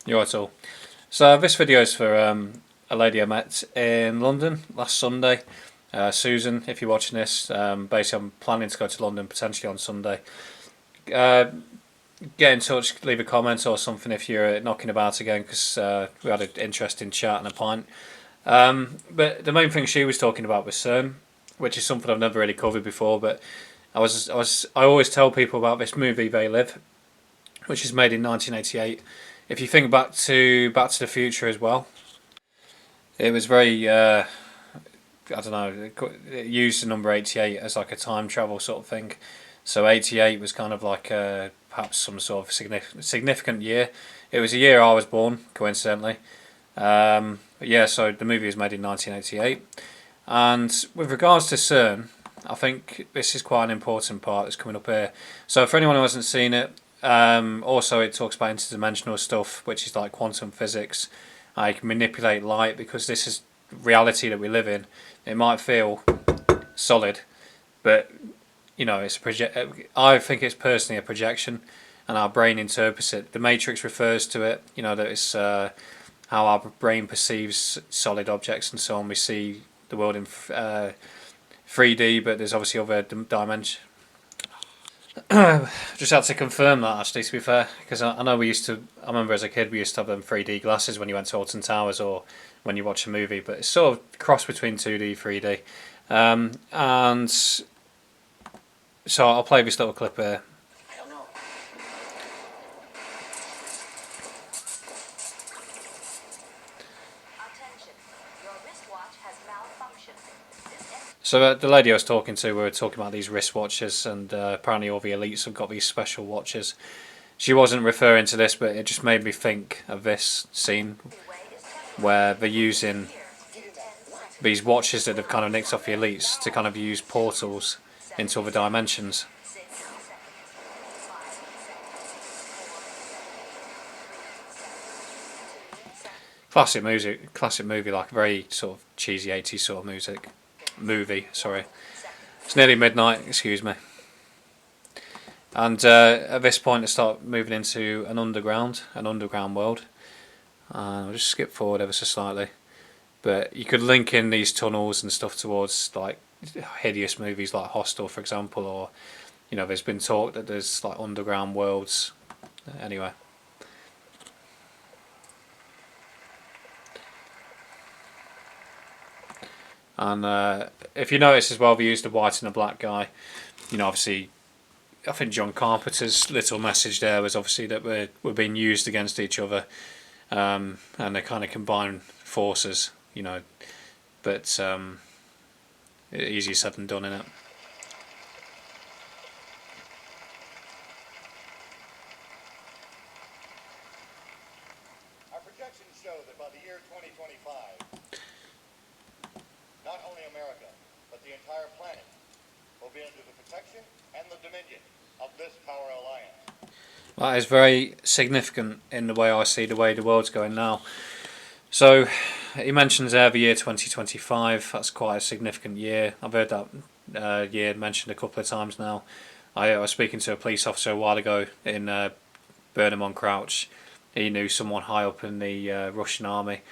You're right, all. So this video is for a lady I met in London last Sunday. Susan, if you're watching this, basically I'm planning to go to London potentially on Sunday. Uh, get in touch, leave a comment or something if you're knocking about again, because we had an interesting chat and a pint. But the main thing she was talking about was CERN, which is something I've never really covered before. But I always tell people about this movie They Live, which is made in 1988. If you think Back to the Future as well, it was very I don't know. It used the number 88 as like a time travel sort of thing. So 88 was kind of like perhaps some sort of significant year. It was a year I was born, coincidentally. But yeah, so the movie was made in 1988. And with regards to CERN, I think this is quite an important part that's coming up here. So for anyone who hasn't seen it, also it talks about interdimensional stuff, which is like quantum physics. I can manipulate light because this is reality that we live in. It might feel solid, but it's a project. I think it's personally a projection, and our brain interprets it. The Matrix refers to it. That it's how our brain perceives solid objects and so on. We see the world in 3D, but there's obviously other dimensions. Just had to confirm that actually, to be fair, because I know I remember as a kid we used to have them 3D glasses when you went to Alton Towers or when you watch a movie, but it's sort of cross between 2D, 3D. And so I'll play this little clip here. So the lady I was talking to, we were talking about these wristwatches, and apparently all the elites have got these special watches. She wasn't referring to this, but it just made me think of this scene where they're using these watches that have kind of nicked off the elites to kind of use portals into other dimensions. Classic movie, like very sort of cheesy 80s sort of movie. Sorry, it's nearly midnight. Excuse me. And at this point, I start moving into an underground world. I'll just skip forward ever so slightly, but you could link in these tunnels and stuff towards like hideous movies like Hostel, for example, or there's been talk that there's like underground worlds. Anyway. And if you notice as well, we used a white and a black guy. Obviously, I think John Carpenter's little message there was obviously that we're being used against each other, and they kind of combine forces. But easier said than done, innit? Our projections show that by the year 2025, not only America, but the entire planet will be under the protection and the dominion of this power alliance. That is very significant in the way I see the way the world's going now. So he mentions there the year 2025. That's quite a significant year. I've heard that year mentioned a couple of times now. I was speaking to a police officer a while ago in Burnham on Crouch. He knew someone high up in the Russian army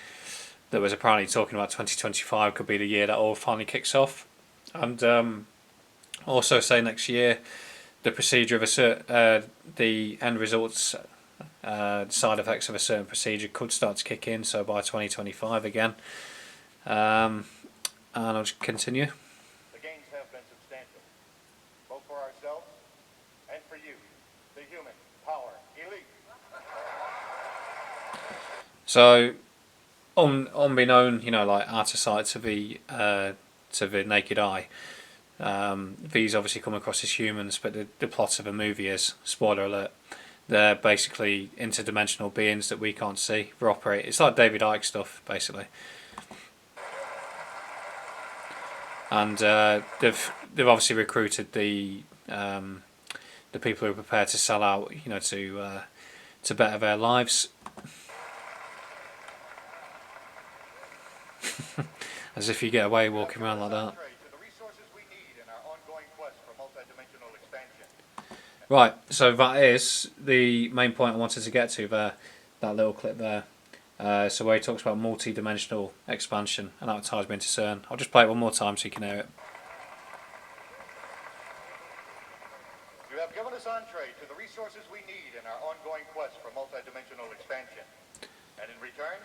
that was apparently talking about 2025 could be the year that all finally kicks off. And also say next year the procedure of the end results, side effects of a certain procedure could start to kick in. So by 2025 again, and I'll just continue. The gains have been substantial, both for ourselves and for you, the human power elite. So, unbeknown, like out of sight to the naked eye, these obviously come across as humans, but the plot of a movie is, spoiler alert, they're basically interdimensional beings that we can't see. It's like David Icke stuff, basically. And they've obviously recruited the people who are prepared to sell out, to better their lives. As if you get away walking around like that. Right, so that is the main point I wanted to get to there. that little clip there. So where he talks about multi-dimensional expansion, and that ties me into CERN. I'll just play it one more time so you can hear it. You have given us entree to the resources we need in our ongoing quest for multidimensional expansion. And in return,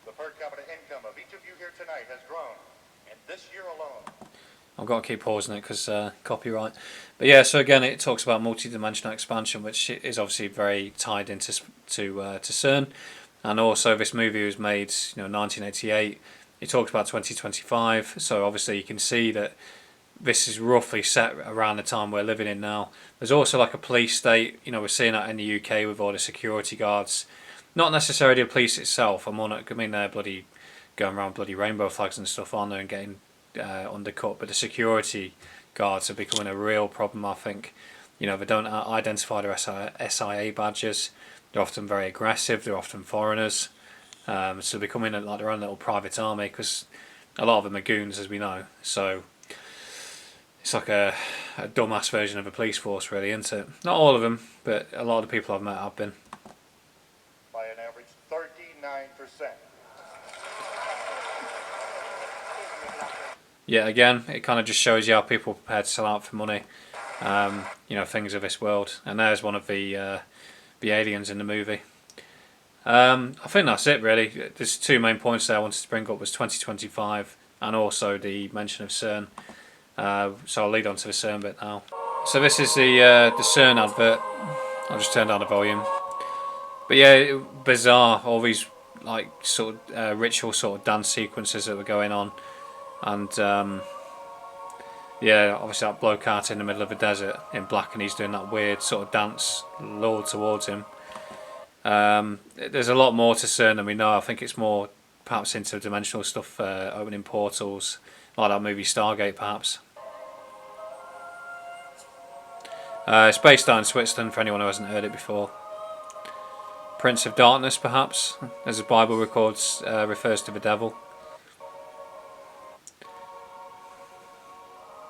the per capita income of each of you here tonight has grown. And this year alone. I've got to keep pausing it because copyright. But yeah, so again, it talks about multi-dimensional expansion, which is obviously very tied into to CERN. And also, this movie was made, 1988. It talks about 2025, so obviously you can see that this is roughly set around the time we're living in now. There's also like a police state. We're seeing that in the UK with all the security guards. Not necessarily the police itself. I mean, they're bloody going around bloody rainbow flags and stuff on there and getting undercut. But the security guards are becoming a real problem, I think. They don't identify their SIA badges. They're often very aggressive. They're often foreigners. So they're becoming like their own little private army because a lot of them are goons, as we know. So it's like a dumbass version of a police force, really, isn't it? Not all of them, but a lot of the people I've met have been. By an average 39%. Yeah, again, it kind of just shows you how people are prepared to sell out for money. Things of this world. And there's one of the aliens in the movie. I think that's it, really. There's two main points there I wanted to bring up was 2025 and also the mention of CERN. So I'll lead on to the CERN bit now. So this is the CERN advert. I'll just turn down the volume. But yeah, bizarre. All these like sort of ritual sort of dance sequences that were going on, and yeah, obviously that bloke out in the middle of a desert in black, and he's doing that weird sort of dance lured towards him. There's a lot more to CERN than we know. I think it's more perhaps interdimensional stuff, opening portals, like that movie Stargate, perhaps. It's based out in Switzerland for anyone who hasn't heard it before. Prince of Darkness, perhaps, as the Bible records, refers to the devil.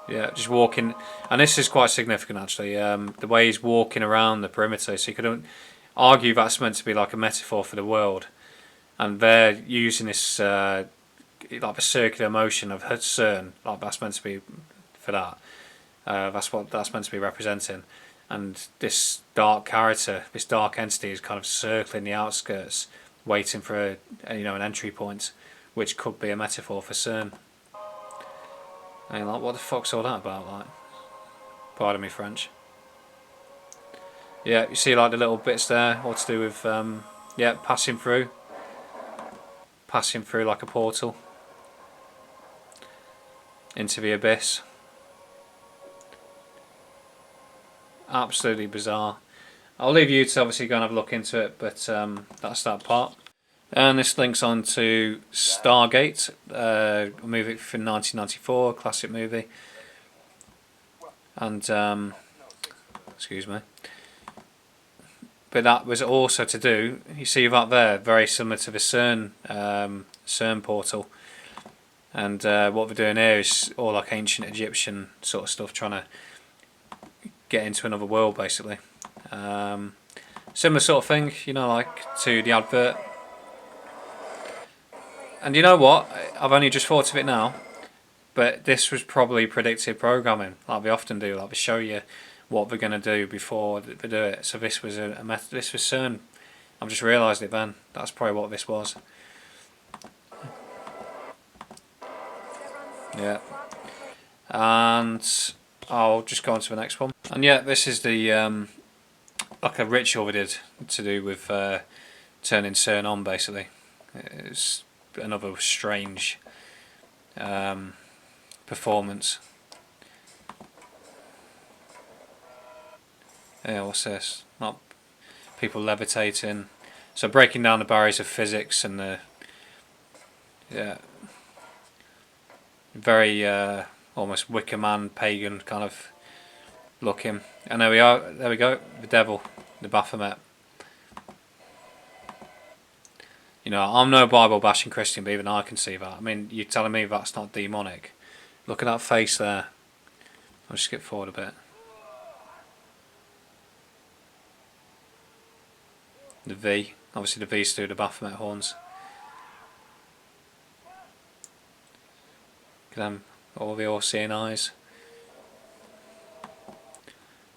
Yeah, just walking, and this is quite significant actually. The way he's walking around the perimeter, so you could argue that's meant to be like a metaphor for the world, and they're using this like the circular motion of CERN, like that's meant to be for that. That's what that's meant to be representing, and this dark character, this dark entity, is kind of circling the outskirts, waiting for an entry point, which could be a metaphor for CERN. And like, what the fuck's all that about? Like, pardon me, French. Yeah, you see like the little bits there, all to do with passing through like a portal into the abyss. Absolutely bizarre. I'll leave you to obviously go and have a look into it, but that's that part. And this links on to Stargate, a movie from 1994, a classic movie. And excuse me. But that was also to do. You see that there, very similar to the CERN portal. And what we're doing here is all like ancient Egyptian sort of stuff, trying to get into another world, basically. Similar sort of thing, like to the advert. And you know what? I've only just thought of it now, but this was probably predictive programming, like we often do. Like we show you what they're going to do before they do it. So this was this was CERN. I've just realised it then. That's probably what this was. Yeah. And I'll just go on to the next one. And yeah, this is the like a ritual we did to do with turning CERN on, basically. It's another strange performance. Yeah, what's this? Not people levitating. So breaking down the barriers of physics and the very almost Wicker Man pagan kind of looking. And there we are. There we go. The devil, the Baphomet. I'm no Bible bashing Christian, but even I can see that. I mean, you're telling me that's not demonic? Look at that face there. I'll just skip forward a bit. the V. Obviously the V's through the Baphomet horns. Look at them, all the all-seeing eyes.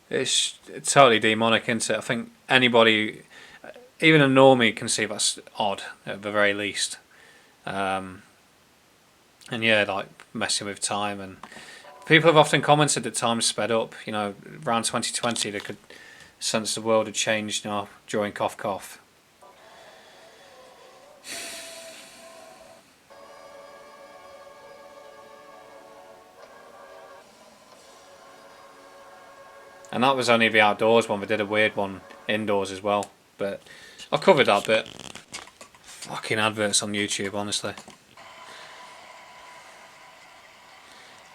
It's totally demonic, isn't it? I think anybody, even a normie, can see that's odd at the very least. And yeah, like messing with time, and people have often commented that time's sped up. You know, around 2020 they could sense the world had changed. You know, during cough cough. And that was only the outdoors one. We did a weird one indoors as well, but I've covered that bit. Fucking adverts on YouTube, honestly.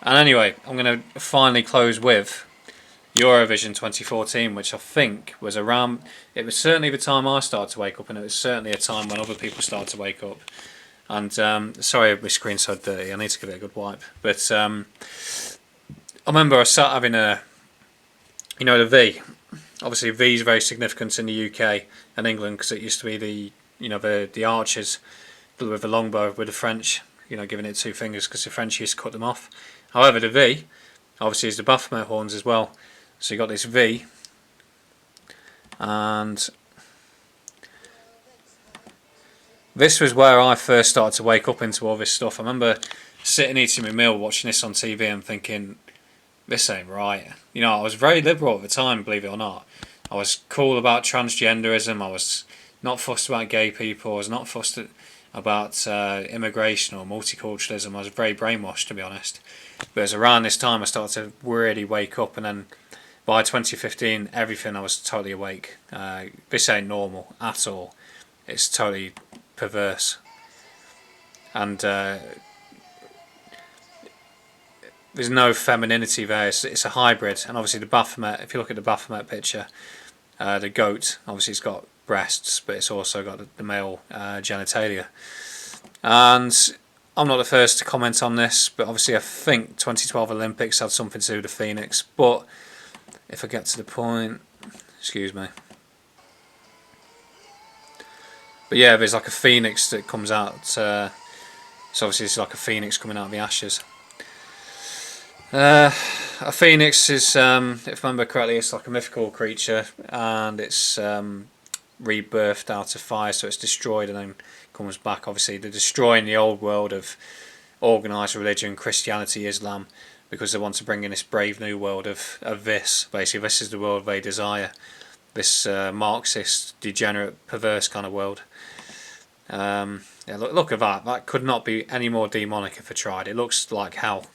And anyway, I'm going to finally close with Eurovision 2014, which I think was around. It was certainly the time I started to wake up, and it was certainly a time when other people started to wake up. And sorry, my screen's so dirty. I need to give it a good wipe. But I remember I sat having a, you know, the V. Obviously, V is very significant in the UK and England because it used to be the, you know, the archers with the longbow with the French, you know, giving it two fingers because the French used to cut them off. However, the V obviously is the Baphomet horns as well. So you got this V, and this was where I first started to wake up into all this stuff. I remember sitting eating my meal, watching this on TV, and thinking, this ain't right. You know, I was very liberal at the time, believe it or not. I was cool about transgenderism. I was not fussed about gay people. I was not fussed about immigration or multiculturalism. I was very brainwashed, to be honest. But it was around this time I started to really wake up, and then by 2015, everything, I was totally awake. This ain't normal at all. It's totally perverse. And there's no femininity there. It's a hybrid. And obviously the Baphomet, if you look at the Baphomet picture, the goat, obviously it's got breasts, but it's also got the male genitalia. And I'm not the first to comment on this, but obviously I think 2012 Olympics had something to do with the Phoenix. But if I get to the point, excuse me. But yeah, there's like a phoenix that comes out. So obviously it's like a phoenix coming out of the ashes. A phoenix is, if I remember correctly, it's like a mythical creature, and it's rebirthed out of fire, so it's destroyed and then comes back. Obviously, they're destroying the old world of organised religion, Christianity, Islam, because they want to bring in this brave new world of this. Basically, this is the world they desire. This Marxist, degenerate, perverse kind of world. Yeah, look at that. That could not be any more demonic if I tried. It looks like hell.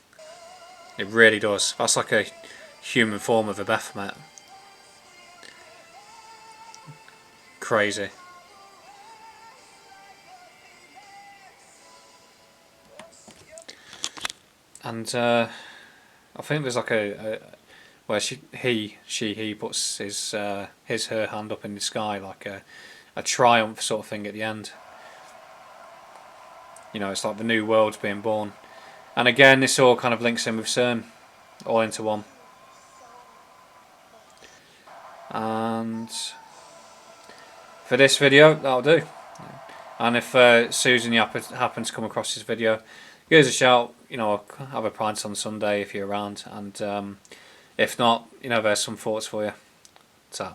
It really does. That's like a human form of a Baphomet. Crazy. And I think there's like a where he puts his her hand up in the sky like a triumph sort of thing at the end. You know, it's like the new world's being born. And again, this all kind of links in with CERN, all into one. And for this video, that'll do. And if Susan, you happen to come across this video, give us a shout. You know, I'll have a pint on Sunday if you're around. And if not, you know, there's some thoughts for you. Ta.